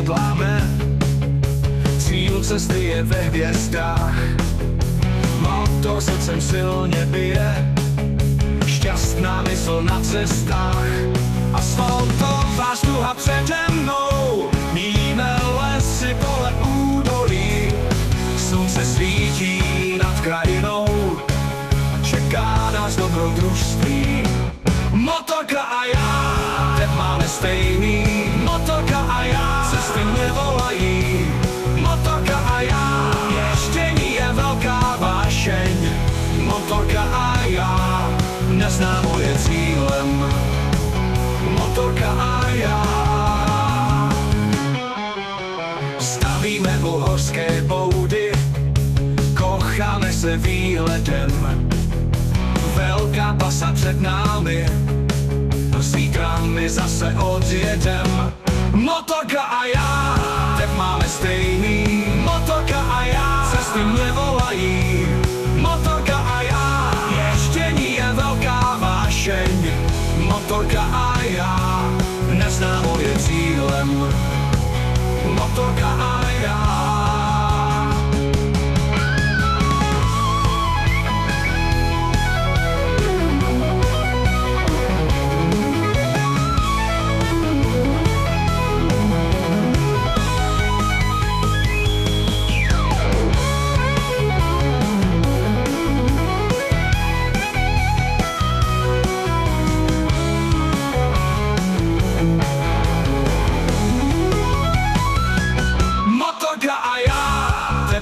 dláme, cíl cesty je ve hvězdách. Motor srdcem silně bije, šťastná mysl na cestách. Asfaltová stuha přede mnou, míme lesy pole údolí. Slunce svítí nad krajinou, čeká nás dobrodružství. Motorka a já, teď máme stejný. Motorka a já, cesty mě volají. Motorka a já, ještění je velká vášeň. Motorka a já, neznámo je cílem. Motorka a já stavíme uhorské boudy, kocháme se výletem. Velká pasa před námi, zítra my zase odjedem. Motorka a já, teď máme stejný. Motorka a já, cesty mě volají. Motorka a já, ještění je velká vášeň. Motorka a já, neznámo je cílem. Motorka a já.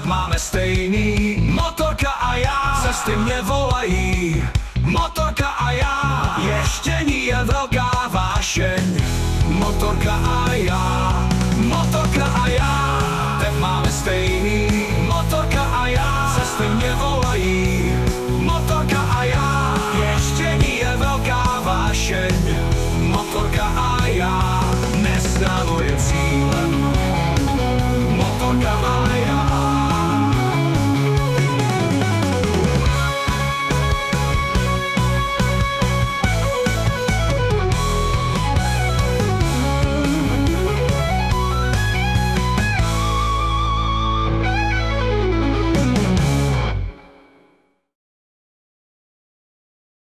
Máme stejný. Motorka a já, cesty mě volají. Motorka a já, ještění je velká vášeň. Motorka a já, motorka a já, teď máme stejný. Motorka a já, cesty mě volají. Motorka a já, ještění je velká vášeň. Motorka a já, neznámo je cílem. Motorka a já.